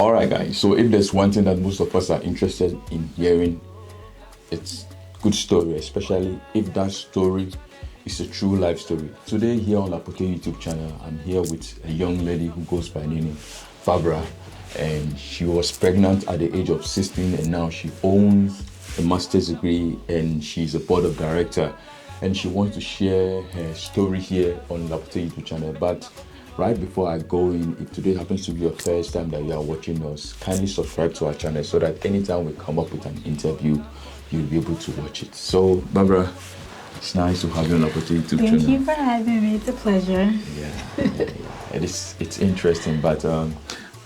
All right, guys. So if there's one thing that most of us are interested in hearing, it's good story, especially if that story is a true life story. Today here on Lapote YouTube channel, I'm here with a young lady who goes by the name Barbara, and she was pregnant at the age of 16, and now she owns a master's degree and she's a board of director, and she wants to share her story here on Lapote YouTube channel. But right before I go in, if today happens to be your first time that you are watching us, kindly subscribe to our channel so that anytime we come up with an interview, you'll be able to watch it. So, Barbara, it's nice to have you on Lapote YouTube channel. Thank you for having me. It's a pleasure. Yeah. It's interesting, but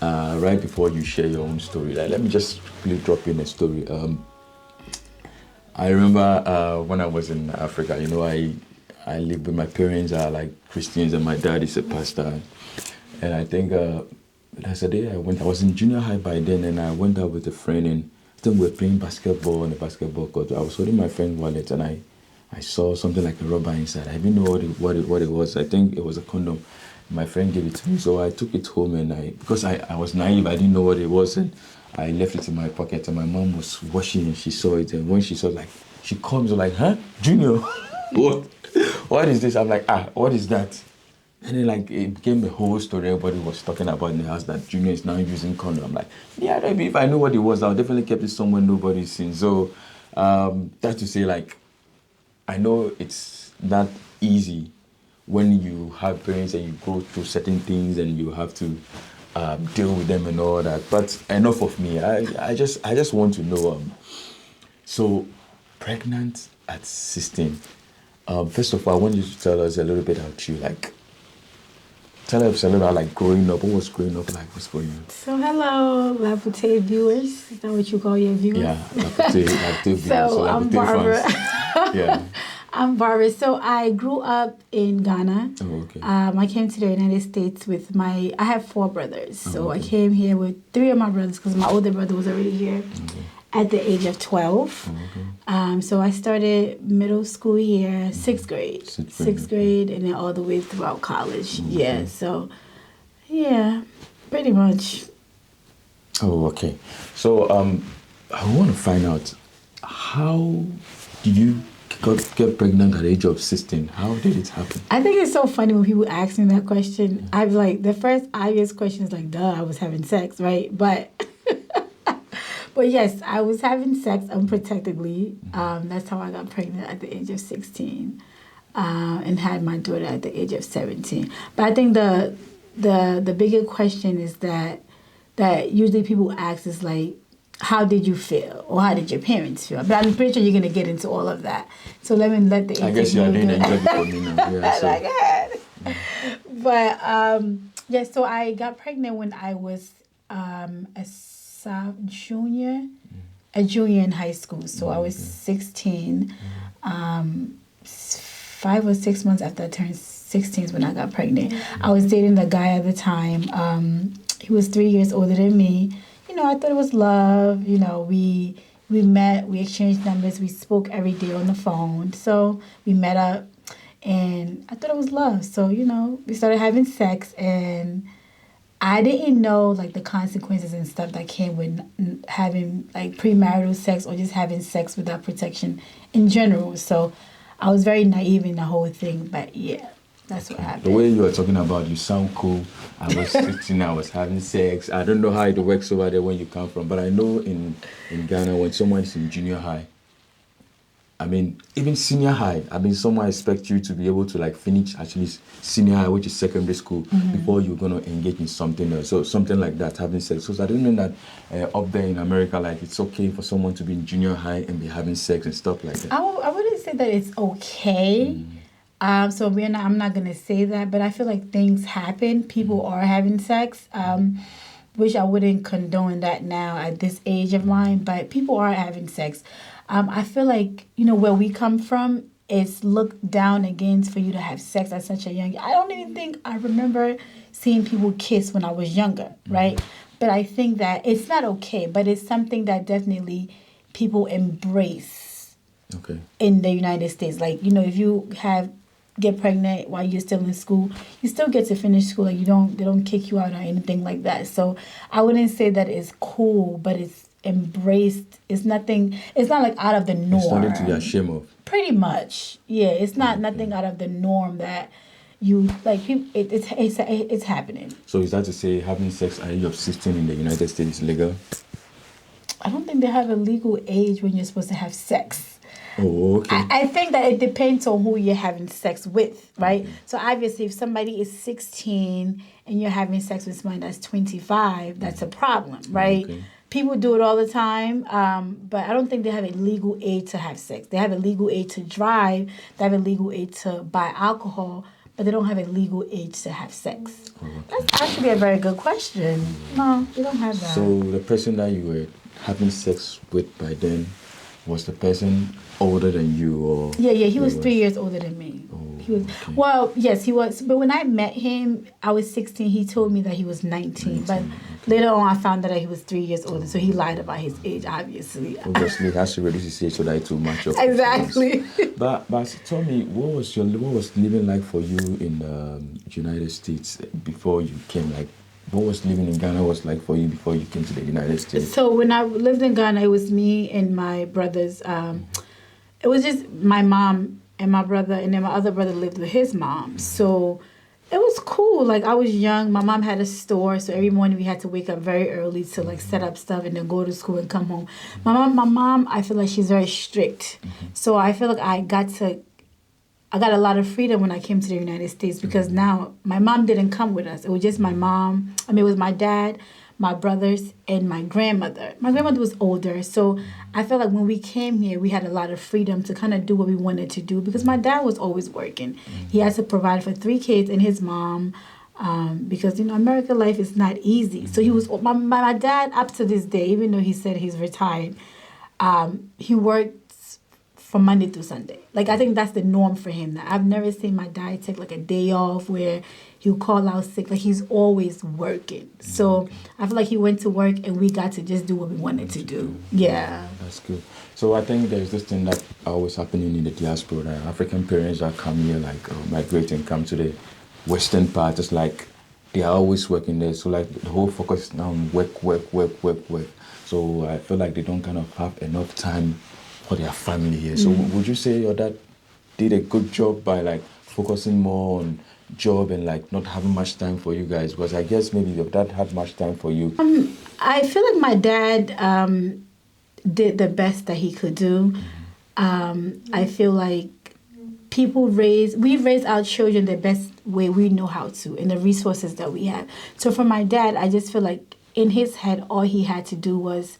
right before you share your own story, let me just quickly drop in a story. I remember when I was in Africa, you know, I lived with my parents are like Christians and my dad is a pastor. And I think that's the day I was in junior high by then, and I went out with a friend, and I think we were playing basketball on the basketball court. I was holding my friend's wallet, and I saw something like a rubber inside. I didn't know what it was. I think it was a condom. My friend gave it to me, so I took it home, and because I was naive, I didn't know what it was, and I left it in my pocket. And my mom was washing, and she saw it, and when she saw it, like, she called me, like, "Huh, Junior, what is this?" I'm like, what is that? And then like it became the whole story. Everybody was talking about in the house that Junior is now using condom. I'm like, yeah, maybe if I knew what it was, I would definitely kept it somewhere nobody's seen. So that's to say, like, I know it's not easy when you have parents and you go through certain things and you have to deal with them and all that. But enough of me. I just want to know. So, pregnant at 16. First of all, I want you to tell us a little bit about you. Like, tell us a little about like growing up. What was growing up like? What's going on? So hello, Lapote viewers. Is that what you call your viewers? Yeah, Lapote viewers. So I'm Barbara. Yeah. I'm Barbara. So I grew up in Ghana. Oh, okay. I came to the United States with I have 4 brothers. So okay. I came here with 3 of my brothers because my older brother was already here at the age of 12. Okay. So I started middle school here, 6th grade. Sixth grade, and then all the way throughout college. Okay. Yeah, so, yeah, pretty much. Oh, okay. So I want to find out, how did you get pregnant at the age of 16? How did it happen? I think it's so funny when people ask me that question. I'm like, the first obvious question is like, duh, I was having sex, right? But but yes, I was having sex unprotectedly. That's how I got pregnant at the age of 16, and had my daughter at the age of 17. But I think the bigger question is that usually people ask is like, how did you feel, or how did your parents feel? But I'm pretty sure you're gonna get into all of that. So let the. I guess you are doing the interview for me now. Yeah, so. But so I got pregnant when I was a junior in high school. So I was 16. 5 or 6 months after I turned 16 is when I got pregnant. I was dating the guy at the time. He was 3 years older than me. You know, I thought it was love. You know, we met, we exchanged numbers, we spoke every day on the phone. So we met up, and I thought it was love. So, you know, we started having sex, and I didn't know like the consequences and stuff that came with having like premarital sex or just having sex without protection in general. So I was very naive in the whole thing, but yeah, that's what happened. The way you are talking about, you sound cool. I was 16, I was having sex. I don't know how it works over there when you come from, but I know in Ghana, when someone is in junior high, I mean, even senior high, I mean, someone expects you to be able to like finish at least senior high, which is secondary school, before you're going to engage in something else. So something like that, having sex. So I didn't know that up there in America, like it's okay for someone to be in junior high and be having sex and stuff like that. I wouldn't say that it's okay. So I'm not going to say that, but I feel like things happen. People are having sex, which I wouldn't condone that now at this age of mine, but people are having sex. I feel like, you know, where we come from, it's looked down against for you to have sex at such a young age. I don't even think I remember seeing people kiss when I was younger, right? But I think that it's not okay, but it's something that definitely people embrace in the United States. Like, you know, if you have get pregnant while you're still in school, you still get to finish school. Like they don't kick you out or anything like that. So I wouldn't say that it's cool, but it's embraced. It's nothing. It's not like out of the norm. It's nothing to be ashamed of. Pretty much, yeah. It's not nothing out of the norm that you like. It's happening. So is that to say having sex at the age of 16 in the United States is legal? I don't think they have a legal age when you're supposed to have sex. Oh, okay. I think that it depends on who you're having sex with, right? Okay. So obviously, if somebody is 16 and you're having sex with someone that's 25, that's a problem, right? Okay. People do it all the time, but I don't think they have a legal age to have sex. They have a legal age to drive. They have a legal age to buy alcohol, but they don't have a legal age to have sex. Okay. That's actually a very good question. No, they don't have that. So the person that you were having sex with by then, was the person older than you, or? Yeah, he was 3 years older than me. Oh, he was. Okay. Well, yes, he was. But when I met him, I was 16. He told me that he was 19. But later on, I found out that he was 3 years older. So he lied about his age, obviously. Obviously, he has to reduce his age so that it will match up. Exactly. But tell me, what was living like for you in the United States before you came? Like, what was living in Ghana was like for you before you came to the United States? So when I lived in Ghana, it was me and my brothers. It was just my mom and my brother, and then my other brother lived with his mom. So it was cool. Like, I was young. My mom had a store, so every morning we had to wake up very early to like set up stuff and then go to school and come home. My mom, I feel like she's very strict. So I feel like I got a lot of freedom when I came to the United States, because now my mom didn't come with us. It was just my mom. It was my dad, my brothers, and my grandmother. My grandmother was older, so I felt like when we came here, we had a lot of freedom to kind of do what we wanted to do, because my dad was always working. He had to provide for 3 kids and his mom, because, American life is not easy. So he was, my dad, up to this day, even though he said he's retired, he worked from Monday through Sunday. Like, I think that's the norm for him. I've never seen my dad take like a day off where he'll call out sick. Like, he's always working. So I feel like he went to work and we got to just do what we wanted to do. Yeah. That's good. So I think there's this thing that always happening in the diaspora, that African parents that come here, like migrate and come to the western part. It's like they are always working there. So like the whole focus is now on work. So I feel like they don't kind of have enough time for their family here. So would you say your dad did a good job by like focusing more on job and like not having much time for you guys? Because I guess maybe your dad had much time for you. I feel like my dad did the best that he could do. I feel like we raise our children the best way we know how to, and the resources that we have. So for my dad, I just feel like in his head, all he had to do was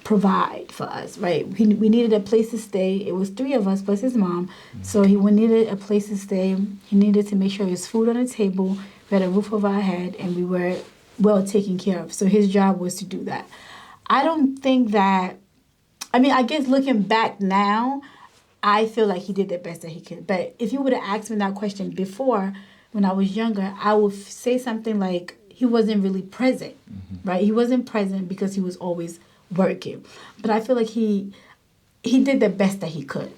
provide for us, right? We needed a place to stay. It was 3 of us plus his mom. So we needed a place to stay. He needed to make sure there was food on the table, we had a roof over our head, and we were well taken care of. So his job was to do that. I don't think that, I guess looking back now, I feel like he did the best that he could. But if you would have asked me that question before, when I was younger, I would say something like he wasn't really present, right? He wasn't present because he was always working. But I feel like he did the best that he could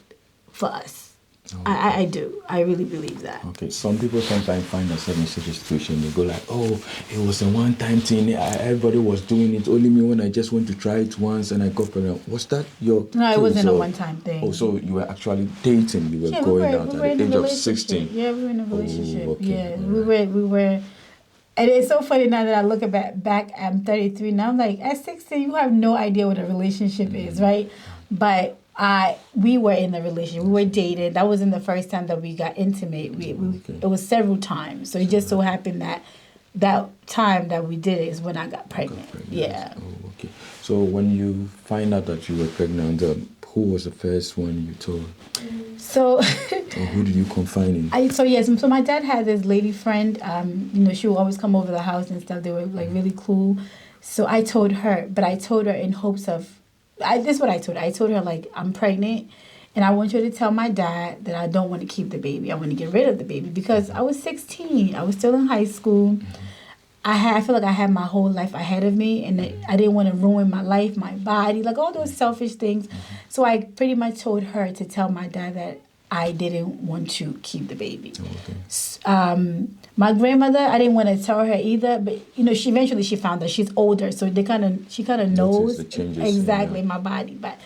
for us. Okay. I do. I really believe that. Okay. Some people sometimes find themselves in such a situation. They go like, oh, it was a one-time thing. Everybody was doing it. Only me when I just went to try it once and I got pregnant. Was that your No, it wasn't a one-time thing. Oh, so you were actually dating. You were going out at the age of 16. Yeah, we were in a relationship. Oh, okay. Yeah, we were. And it's so funny now that I look back, I'm 33 now. I'm like, at 16, you have no idea what a relationship is, right? But we were in a relationship. We were dated. That wasn't the first time that we got intimate. It was several times. So it just so happened that time that we did it is when I got pregnant. Yeah. Oh, okay. So when you find out that you were pregnant, who was the first one you told? So, or who did you confide in? So my dad had this lady friend. She would always come over the house and stuff. They were like really cool. So I told her, but I told her in hopes of. This is what I told her. I told her, like, I'm pregnant, and I want you to tell my dad that I don't want to keep the baby. I want to get rid of the baby, because I was 16. I was still in high school. I feel like I had my whole life ahead of me, and I didn't want to ruin my life, my body, like all those selfish things. So I pretty much told her to tell my dad that I didn't want to keep the baby. Okay. My grandmother, I didn't want to tell her either, but she eventually found out. She's older, so she kind of knows the changes, exactly my body. But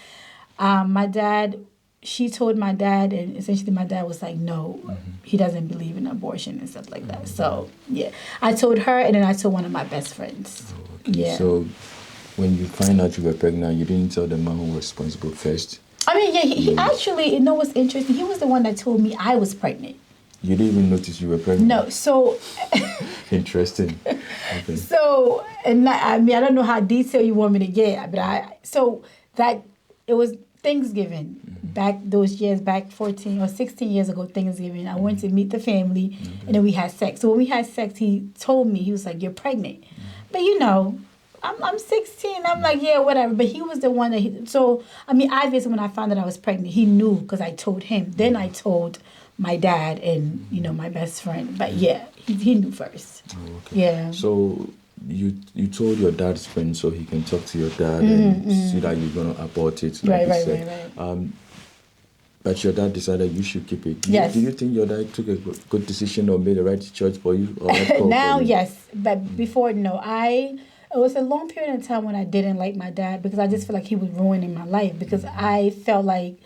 my dad, she told my dad, and essentially my dad was like, no, he doesn't believe in abortion and stuff like that. So yeah, I told her, and then I told one of my best friends. Okay. Yeah. So when you find out you were pregnant, you didn't tell the man who was responsible first? I mean, yeah, he actually, what's interesting? He was the one that told me I was pregnant. You didn't even notice you were pregnant? No, so... Interesting. Okay. So, and I mean, I don't know how detailed you want me to get, but it was Thanksgiving, back those years, back 14 or 16 years ago, Thanksgiving. I went to meet the family, and then we had sex. So when we had sex, he told me, he was like, you're pregnant. But I'm 16. I'm like, yeah, whatever. But he was the one that so, I mean, obviously when I found out I was pregnant, he knew because I told him. Then I told my dad and, my best friend. But yeah, he knew first. Oh, okay. Yeah. So you told your dad's friend so he can talk to your dad and see that you're going to abort it, like you said. Right. But your dad decided you should keep it. Yes. Do you think your dad took a good decision or made the right choice for you? Or now, for you? yes. But before, no. It was a long period of time when I didn't like my dad because I just felt like he was ruining my life because I felt like,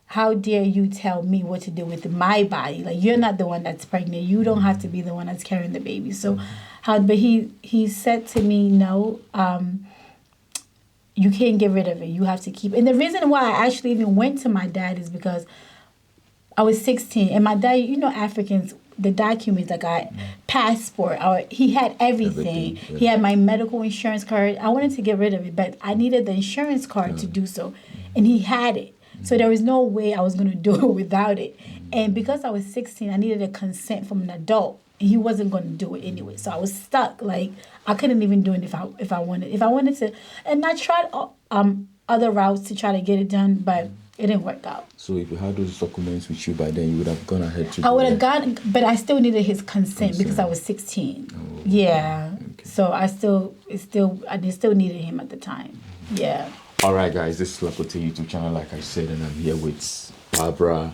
how dare you tell me what to do with my body? Like, you're not the one that's pregnant. You don't have to be the one that's carrying the baby. So, but he said to me, no, you can't get rid of it. You have to keep it. And the reason why I actually even went to my dad is because I was 16. And my dad, Africans, the documents, like passport, or he had everything. Yeah. He had my medical insurance card. I wanted to get rid of it, but I needed the insurance card to do so. And he had it. So there was no way I was going to do it without it. And because I was 16, I needed a consent from an adult. And he wasn't going to do it anyway. So I was stuck. Like, I couldn't even do it if I wanted. If I wanted to. And I tried other routes to try to get it done, but it didn't work out. So if you had those documents with you by then, you would have gone ahead to I would have gone, but I still needed his consent because I was 16. Oh, yeah. Okay. So I still needed him at the time. Yeah. All right, guys, this is Lakote YouTube channel, like I said, and I'm here with Barbara.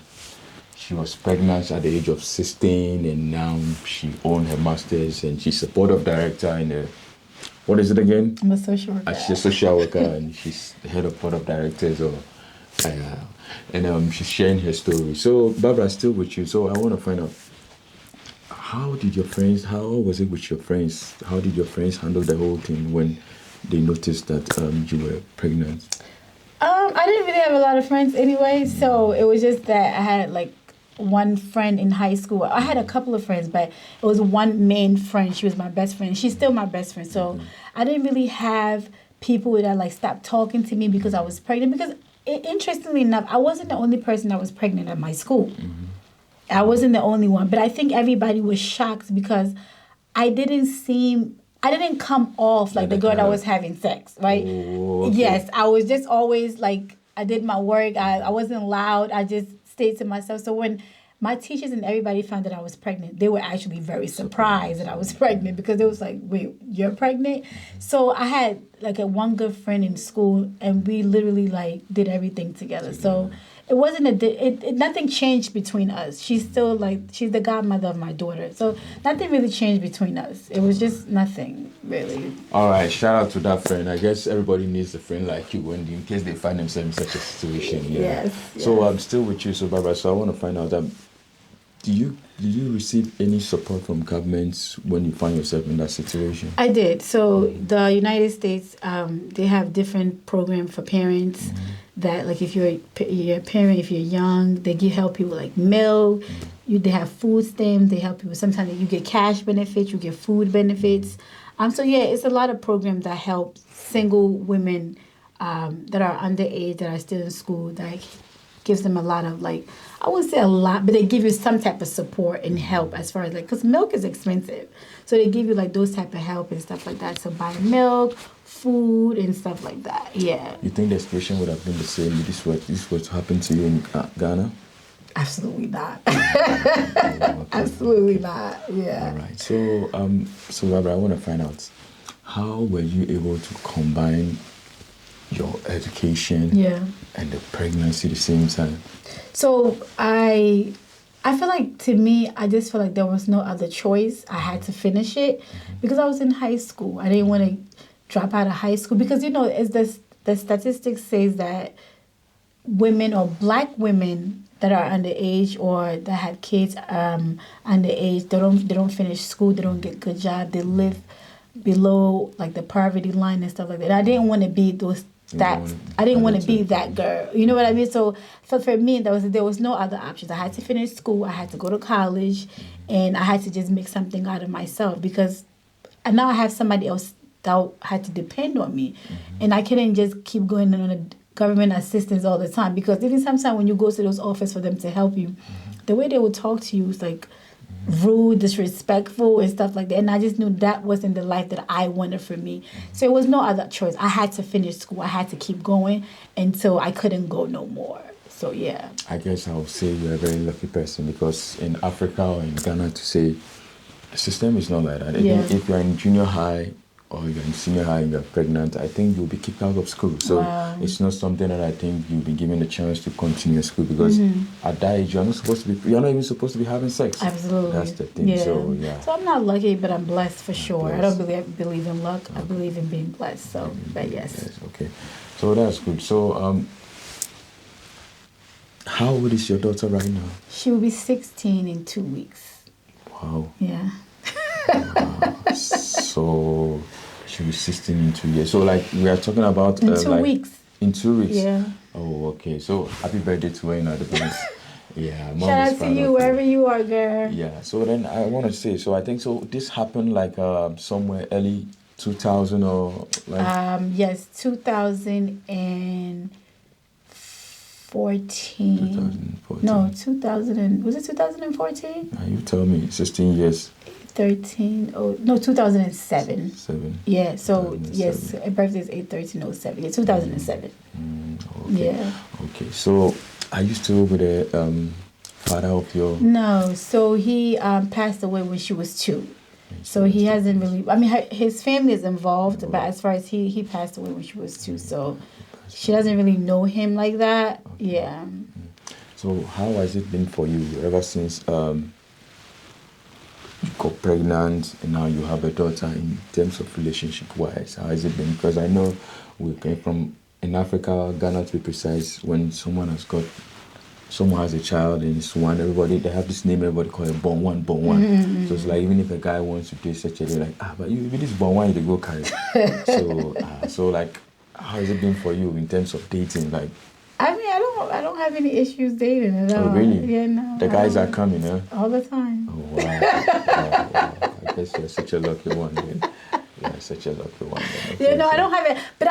She was pregnant at the age of 16, and now she owned her master's, and she's a board of director in a, what is it again? I'm a social worker. She's a social worker, and she's the head of board of directors, and she's sharing her story. So, Barbara, still with you. So, I want to find out, how was it with your friends? How did your friends handle the whole thing when they noticed that you were pregnant? I didn't really have a lot of friends anyway, so it was just that I had like one friend in high school. I had a couple of friends, but it was one main friend. She was my best friend. She's still my best friend. So I didn't really have people that like stopped talking to me because I was pregnant. Because interestingly enough, I wasn't the only person that was pregnant at my school. I wasn't the only one, but I think everybody was shocked because I didn't come off like the girl that was having sex, right? Oh, okay. Yes, I was just always like, I did my work. I wasn't loud. I just stayed to myself. So when my teachers and everybody found that I was pregnant, they were actually very surprised that I was pregnant because it was like, wait, you're pregnant? So I had like one good friend in school, and we literally like did everything together. So it wasn't nothing changed between us. She's still like, she's the godmother of my daughter. So nothing really changed between us. It was just nothing really. All right, shout out to that friend. I guess everybody needs a friend like you in case they find themselves in such a situation. Yeah. Yes. So I'm still with you, so Barbara. So I want to find out that did you receive any support from governments when you find yourself in that situation? I did. So the United States, they have different programs for parents. That like if you're a parent, if you're young, they help you with like milk. They have food stamps. They help you. Sometimes you get cash benefits. You get food benefits. So yeah, it's a lot of programs that help single women that are underage, that are still in school. That gives them a lot of like, I wouldn't say a lot, but they give you some type of support and help as far as like, because milk is expensive. So they give you like those type of help and stuff like that. So buy milk, food, and stuff like that. Yeah. You think the situation would have been the same if this was to happen to you in Ghana? Absolutely not. Okay. Absolutely not. Yeah. All right. So Barbara, I want to find out, how were you able to combine your education, and the pregnancy at the same time? So I feel like, to me, I just feel like there was no other choice. I had to finish it because I was in high school. I didn't want to drop out of high school because, it's the statistics says that women or black women that are underage or that have kids underage, they don't finish school, they don't get good job, they live below like the poverty line and stuff like that. I didn't want to be I didn't want to be that girl. You know what I mean? So for me, there was no other options. I had to finish school. I had to go to college, and I had to just make something out of myself because now I have somebody else that had to depend on me, and I couldn't just keep going on a government assistance all the time because even sometimes when you go to those offices for them to help you, the way they would talk to you is like rude, disrespectful, and stuff like that. And I just knew that wasn't the life that I wanted for me. So it was no other choice. I had to finish school. I had to keep going until I couldn't go no more. So yeah. I guess I would say you're a very lucky person because in Africa or in Ghana to say the system is not like that. Even if you're in junior high or you're in senior high and you're pregnant, I think you'll be kicked out of school. So it's not something that I think you'll be given the chance to continue school because at that age you're not even supposed to be having sex. Absolutely. That's the thing. Yeah. So I'm not lucky, but I'm blessed for sure. Blessed. I don't believe in luck. I believe in being blessed. So but yes. Okay. So that's good. So how old is your daughter right now? She will be 16 in 2 weeks. Wow. Yeah. Wow. So she was 16 in 2 years. So like we are talking about in 2 weeks. In 2 weeks. Yeah. Oh, okay. So happy birthday to her in advance. Yeah. Mom shout out to you wherever you are, girl. Yeah. So then I want to say, so I think so. This happened like somewhere early 2000 or like. Yes, 2014. 2014. No, 2000. Was it 2014? You tell me. 16 years. 2007. 7. Yeah, so yes, her birthday is 8/13/07. Yeah, 2007. Okay. Yeah. Okay, so are you still with the father of your? No, so he passed away when she was 2. So he hasn't really. I mean, his family is involved, but as far as he passed away when she was 2, so she doesn't really know him like that. Okay. Yeah. So how has it been for you ever since you got pregnant and now you have a daughter in terms of relationship wise? How has it been? Because I know we came from in Africa, Ghana to be precise, when someone has a child and it's one, they have this name, everybody call it born one. Mm-hmm. So it's like even if a guy wants to date such a they're like, but you this born one, you go carry. So like how has it been for you in terms of dating? Like I mean, I don't have any issues dating at all. Oh, really? Yeah, no. The guys are coming, huh? All the time. Oh, wow. Wow. I guess you're such a lucky one, man. Yeah, such a lucky one. Man. Yeah, no, I don't have it. But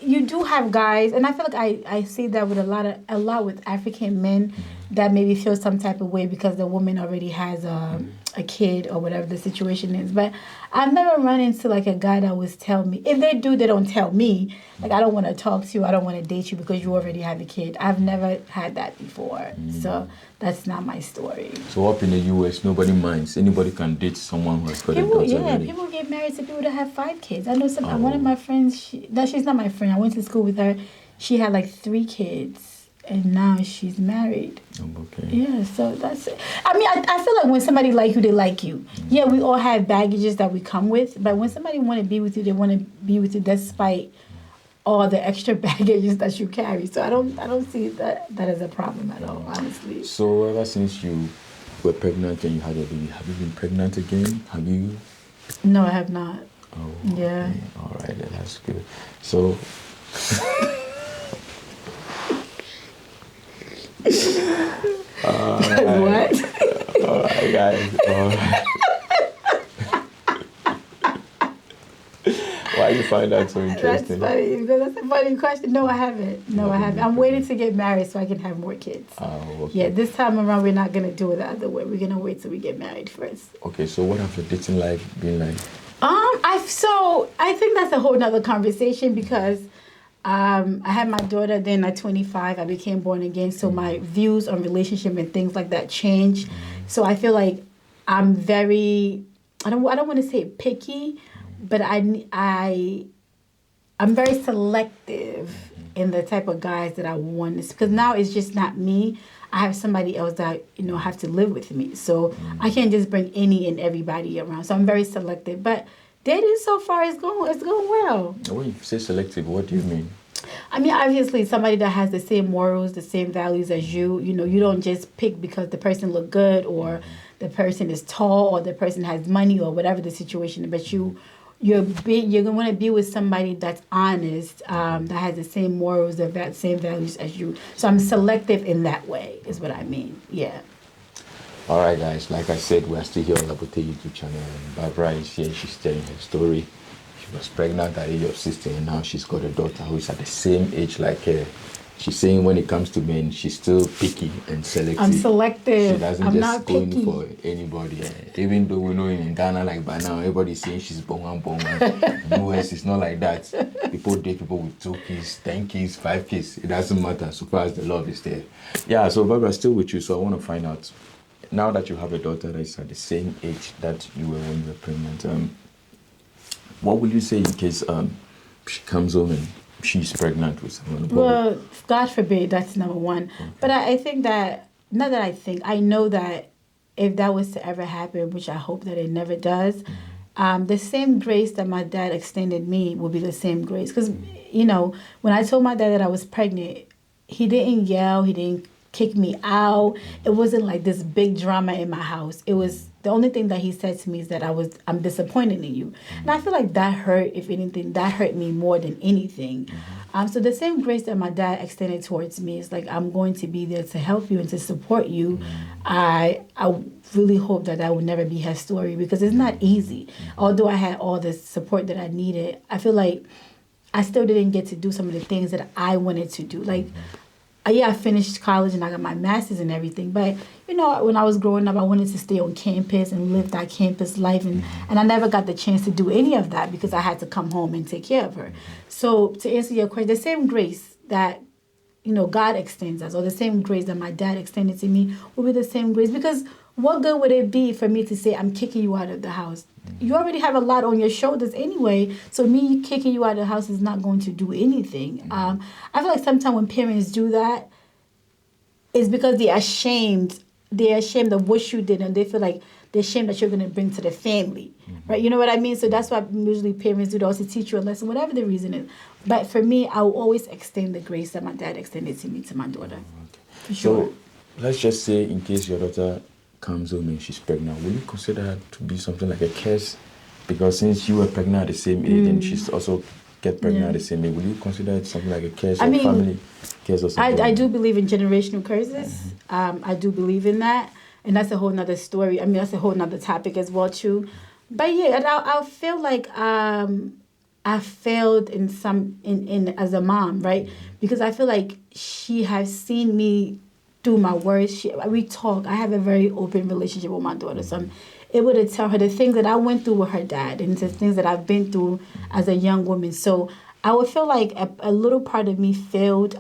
you do have guys, and I feel like I see that with a lot with African men that maybe feel some type of way because the woman already has a kid or whatever the situation is. But I've never run into like a guy that was tell me. If they do, they don't tell me. Like, I don't want to talk to you. I don't want to date you because you already have a kid. I've never had that before. So that's not my story. So up in the US, nobody minds. Anybody can date someone who has got a daughter already. People get married to people that have 5 kids. I know one of my friends, she's not my friend. I went to school with her. She had like 3 kids. And now she's married. Okay. Yeah, so that's it. I mean, I feel like when somebody like you, they like you. Yeah, we all have baggages that we come with, but when somebody want to be with you, they want to be with you despite all the extra baggages that you carry. So I don't see that as a problem at all, honestly. So ever since you were pregnant and you had a baby, have you been pregnant again? Have you? No, I have not. Oh. Yeah. Okay. All right, that's good. So. What? All right, guys. All right. Why you find that so interesting? That's funny. Because that's a funny question. No, I haven't. No, I haven't. I'm waiting to get married so I can have more kids. Oh, okay. Yeah, this time around we're not gonna do it the other way. We're gonna wait till we get married first. Okay, so what have your dating life been like? I think that's a whole nother conversation because I had my daughter then at 25. I became born again, so my views on relationship and things like that changed. So I feel like I'm very, I don't want to say picky, but I'm I'm very selective in the type of guys that I want, because now it's just not me. I have somebody else that have to live with me, so I can't just bring any and everybody around. So I'm very selective, but dating so far is going well. When you say selective, what do you mean? I mean, obviously, somebody that has the same morals, the same values as you. You don't just pick because the person look good, or the person is tall, or the person has money, or whatever the situation. But you're going to be with somebody that's honest, that has the same morals, the same values as you. So I'm selective in that way, is what I mean. Yeah. All right, guys. Like I said, we're still here on the YouTube channel. And Barbara is here. She's telling her story. She was pregnant at the age of 16, and now she's got a daughter who is at the same age like her. She's saying when it comes to men, she's still picky and selective. I'm selective. She doesn't just go in for anybody. Even though we know in Ghana, like by now, everybody's saying she's born. US is not like that. People date people with 2 kids, 10 kids, 5 kids. It doesn't matter so far as the love is there. Yeah, so Barbara, still with you. So I want to find out, now that you have a daughter that is at the same age that you were when you were pregnant, what will you say in case she comes home and she's pregnant with someone? Well, God forbid, that's number one. Okay. But I think that, not that I think, I know that if that was to ever happen, which I hope that it never does, the same grace that my dad extended me will be the same grace. Because, when I told my dad that I was pregnant, he didn't yell, he didn't kick me out. It wasn't like this big drama in my house. It was, the only thing that he said to me is that I'm disappointed in you. And I feel like that hurt, if anything, that hurt me more than anything. So the same grace that my dad extended towards me is like, I'm going to be there to help you and to support you. I really hope that would never be her story, because it's not easy. Although I had all the support that I needed, I feel like I still didn't get to do some of the things that I wanted to do. Like, yeah, I finished college and I got my master's and everything. But, when I was growing up, I wanted to stay on campus and live that campus life. And I never got the chance to do any of that because I had to come home and take care of her. So to answer your question, the same grace that, God extends us, or the same grace that my dad extended to me, will be the same grace. Because what good would it be for me to say, I'm kicking you out of the house? You already have a lot on your shoulders anyway, so me kicking you out of the house is not going to do anything. I feel like sometimes when parents do that, it's because they're ashamed. They're ashamed of what you did, and they feel like they're ashamed that you're going to bring to the family, right? You know what I mean? So that's why usually parents do that, to teach you a lesson, whatever the reason is. But for me, I will always extend the grace that my dad extended to me, to my daughter. For sure. So let's just say, in case your daughter comes home and she's pregnant, will you consider her to be something like a curse? Because since you were pregnant at the same age and she's also get pregnant at the same age, will you consider it something like a curse or family curse or something? I do believe in generational curses. I do believe in that. And that's a whole nother story. I mean, that's a whole nother topic as well, too. But yeah, and I feel like I failed in as a mom, right? Because I feel like she has seen me do my worst. We talk. I have a very open relationship with my daughter. So I'm able to tell her the things that I went through with her dad and the things that I've been through as a young woman. So I would feel like a little part of me failed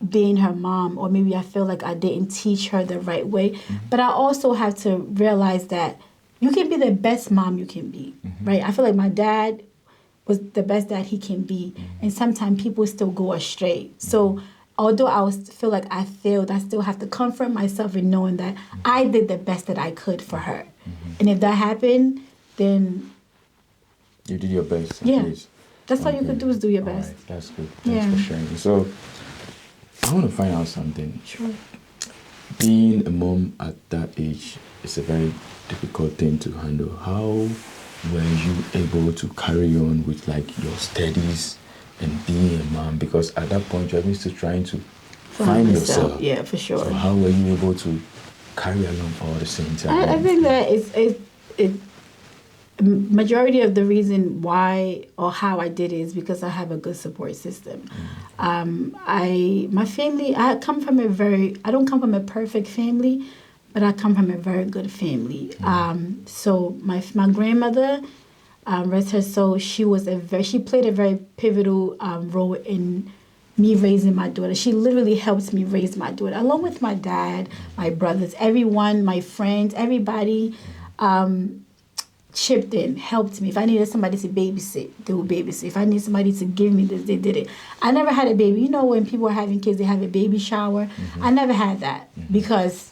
being her mom, or maybe I feel like I didn't teach her the right way. But I also have to realize that you can be the best mom you can be, right? I feel like my dad was the best dad he can be, and sometimes people still go astray. So although I feel like I failed, I still have to comfort myself in knowing that I did the best that I could for her. And if that happened, then you did your best. Yeah, that's all you could do, is do your best. Right. That's good. Thanks for sharing. So I want to find out something. Sure. Being a mom at that age is a very difficult thing to handle. How were you able to carry on with like your studies and being a mom? Because at that point you're still trying to find yourself. Yeah, for sure. So how were you able to carry along all the same time? I think that it's majority of the reason why or how I did it is because I have a good support system. My family, I don't come from a perfect family, but I come from a very good family. So my grandmother, rest her soul, she played a very pivotal role in me raising my daughter. She literally helped me raise my daughter, along with my dad, my brothers, everyone, my friends, everybody. chipped in, helped me. If I needed somebody to babysit, they would babysit. If I need somebody to give me this, they did it. I never had a baby. You know, when people are having kids, they have a baby shower. I never had that because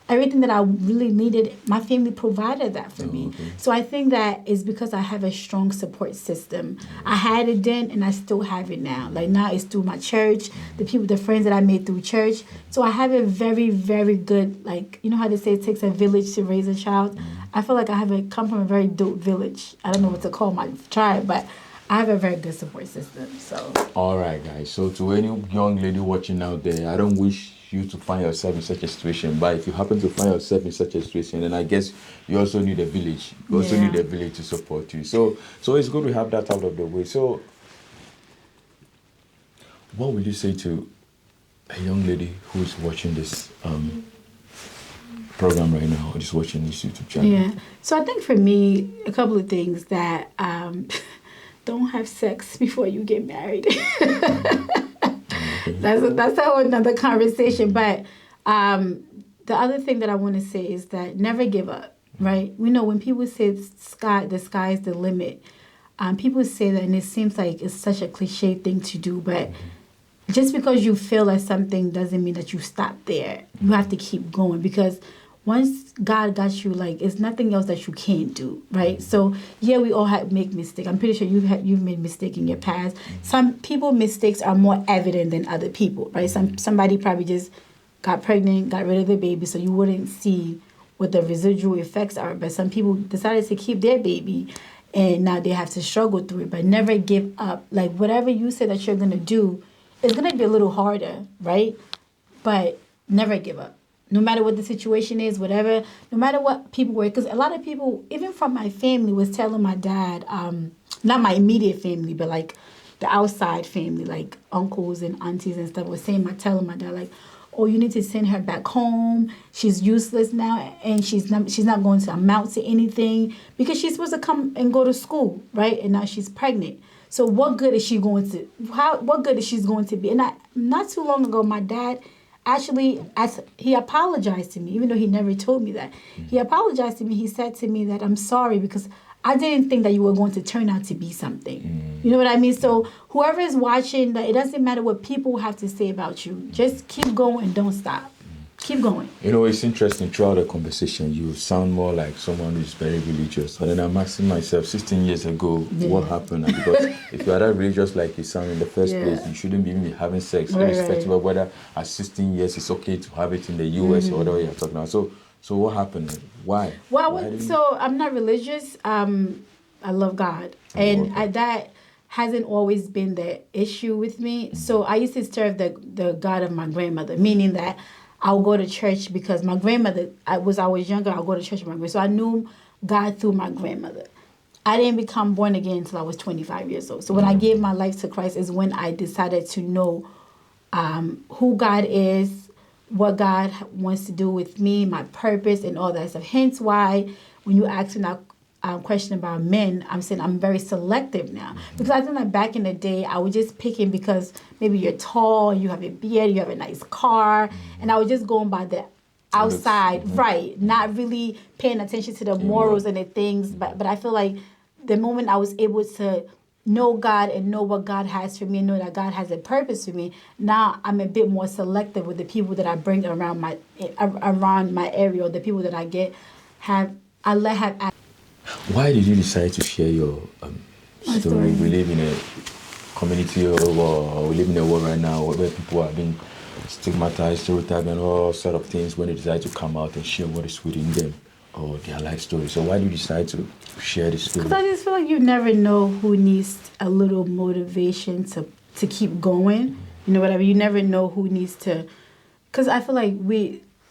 everything that I really needed, my family provided that for me. Okay. So I think that is because I have a strong support system. I had it then and I still have it now. Like now it's through my church, the friends that I made through church. So I have a very, very good, like, you know how they say it takes a village to raise a child? I feel like come from a very dope village. I don't know what to call my tribe, but I have a very good support system. So All right, guys. So to any young lady watching out there, I don't wish you to find yourself in such a situation. But if you happen to find yourself in such a situation, then I guess you also need a village. You also need a village to support you. So it's good to have that out of the way. So what would you say to a young lady who's watching this program right now, or just watching this YouTube channel? yeah. So I think for me, a couple of things that don't have sex before you get married. That's a whole another conversation. But the other thing that I want to say is that never give up, right? We know when people say the sky is the limit, people say that and it seems like it's such a cliche thing to do, but just because you feel like something doesn't mean that you stop there. You have to keep going because once God got you, like, it's nothing else that you can't do, right? So, yeah, we all make mistakes. I'm pretty sure you've made mistakes in your past. Some people mistakes are more evident than other people, right? Somebody probably just got pregnant, got rid of the baby, so you wouldn't see what the residual effects are. But some people decided to keep their baby, and now they have to struggle through it. But never give up. Like, whatever you say that you're going to do, it's going to be a little harder, right? But never give up. No matter what the situation is, whatever, no matter what people were, because a lot of people, even from my family, was telling my dad, not my immediate family, but like the outside family, like uncles and aunties and stuff, was telling my dad, like, oh, you need to send her back home. She's useless now, and she's not going to amount to anything because she's supposed to come and go to school, right? And now she's pregnant. So what good is she going to? What good is she going to be? And not too long ago, my dad. Actually, he apologized to me, even though he never told me that. He apologized to me. He said to me that I'm sorry because I didn't think that you were going to turn out to be something. You know what I mean? So whoever is watching, that it doesn't matter what people have to say about you. Just keep going and don't stop. Keep going. You know, it's interesting. Throughout the conversation, you sound more like someone who's very religious. But then I'm asking myself, 16 years ago, what happened? And because if you are that religious like you sound in the first place, you shouldn't be even having sex, irrespective of whether at 16 years it's okay to have it in the US or whatever you're talking about. So what happened? Why? Well, so I'm not religious. I love God. And that hasn't always been the issue with me. So I used to serve the God of my grandmother, meaning that I'll go to church because my grandmother, I was younger, I'll go to church with my grandmother. So I knew God through my grandmother. I didn't become born again until I was 25 years old. So when I gave my life to Christ is when I decided to know who God is, what God wants to do with me, my purpose, and all that stuff. Hence why when you ask me that question about men, I'm saying I'm very selective now. Because I think that back in the day, I was just picking because maybe you're tall, you have a beard, you have a nice car, and I was just going by the outside, right, not really paying attention to the morals and the things. But I feel like the moment I was able to know God and know what God has for me and know that God has a purpose for me, now I'm a bit more selective with the people that I bring around my area, or the people that I let have access. Why did you decide to share your story? We live in a community or we live in a world right now where people are being stigmatized, stereotyped, and all sort of things when they decide to come out and share what is within them or their life story. So why do you decide to share this story? Because I just feel like you never know who needs a little motivation to keep going. You know what I mean? You never know who needs to... Because I feel like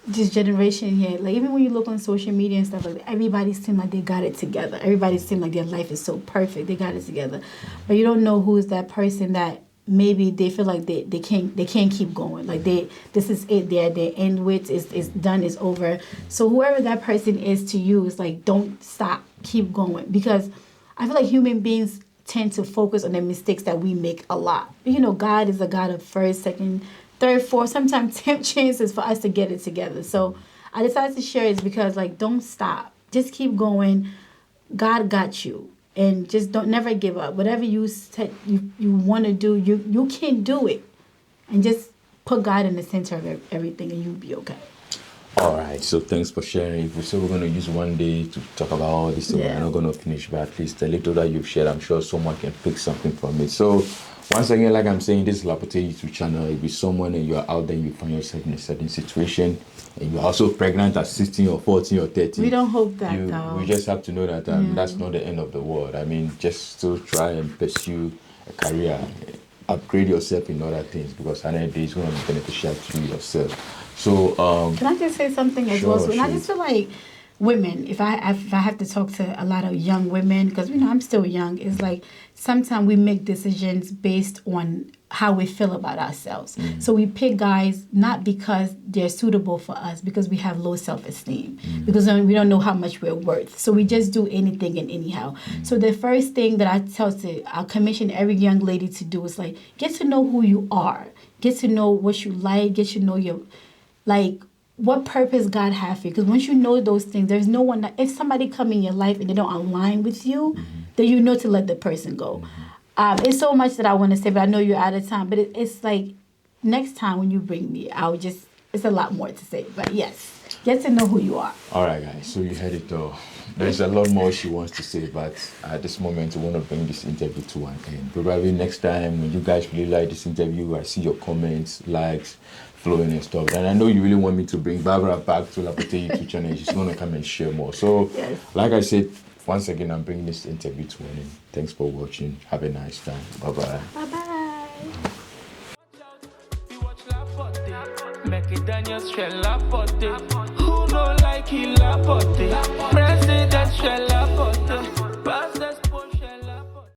this generation here, like even when you look on social media and stuff, like everybody seems like they got it together. Everybody seems like their life is so perfect. They got it together. But you don't know who is that person that maybe they feel like they can't keep going. Like this is it. Their end with is done, is over. So whoever that person is to you is like, don't stop, keep going. Because I feel like human beings tend to focus on the mistakes that we make a lot. But, you know, God is a God of first, second, third, fourth, sometimes 10 chances for us to get it together. So I decided to share it because, like, don't stop. Just keep going. God got you. And just don't never give up. Whatever you said you want to do, you can do it. And just put God in the center of everything and you'll be okay. All right, so thanks for sharing. If we say we're going to use one day to talk about all this, so we're not going to finish, but at least a little that you've shared, I'm sure someone can pick something from it. So, once again, like I'm saying, this is Lapote YouTube channel. If you're someone and you're out there, you find yourself in a certain situation, and you're also pregnant at 16 or 14 or 13. We don't hope that, though. We just have to know that that's not the end of the world. I mean, just still try and pursue a career, upgrade yourself in other things, because at the end of the day, it's going to be beneficial to you yourself. So, can I just say something as well? So, I just feel like women, if I have to talk to a lot of young women, because I'm still young, it's like sometimes we make decisions based on how we feel about ourselves. So we pick guys not because they're suitable for us, because we have low self-esteem, because we don't know how much we're worth. So we just do anything and anyhow. So the first thing that I commission every young lady to do is like, get to know who you are, get to know what you like, get to know what purpose God has for you. Because once you know those things, there's no one that, if somebody come in your life and they don't align with you, then you know to let the person go. It's so much that I want to say, but I know you're out of time. But it's like, next time when you bring me, it's a lot more to say. But yes, get to know who you are. All right, guys. So you heard it though. There's a lot more she wants to say, but at this moment, we want to bring this interview to an end. Probably next time, when you guys really like this interview, I see your comments, likes, flowing and stuff. And I know you really want me to bring Barbara back to Lapote YouTube channel. She's going to come and share more. So, like I said, once again, I'm bringing this interview to an end. Thanks for watching. Have a nice time. Bye-bye. Bye-bye. Who no like he Lapote? President Lapote.